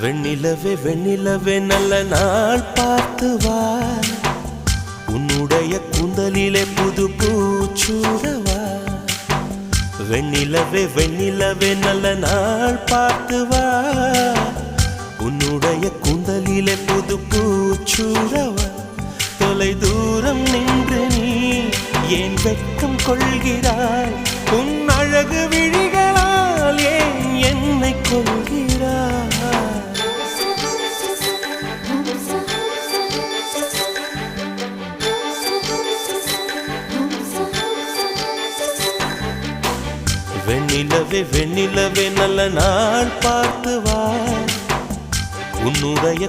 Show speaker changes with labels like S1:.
S1: வெண்ணிலவே வெண்ணிலவே நல்ல நாள் பார்த்து வா, உன்னுடைய கூந்தலிலே புது பூச்சூடவா. வெண்ணிலவே வெண்ணிலவே நல்ல நாள் பார்த்து வா, உன்னுடைய கூந்தலிலே புது பூச்சூடவா. தொலை தூரம் நின்று நீ ஏன் வெட்கம் கொள்கிறாய், உன் அழகு விழிகளால் ஏன் என்னை கொள்கிறாய். வெண்ணிலவே வெண்ணிலவே நல்ல நாள் பார்த்து வா, உன்னுடைய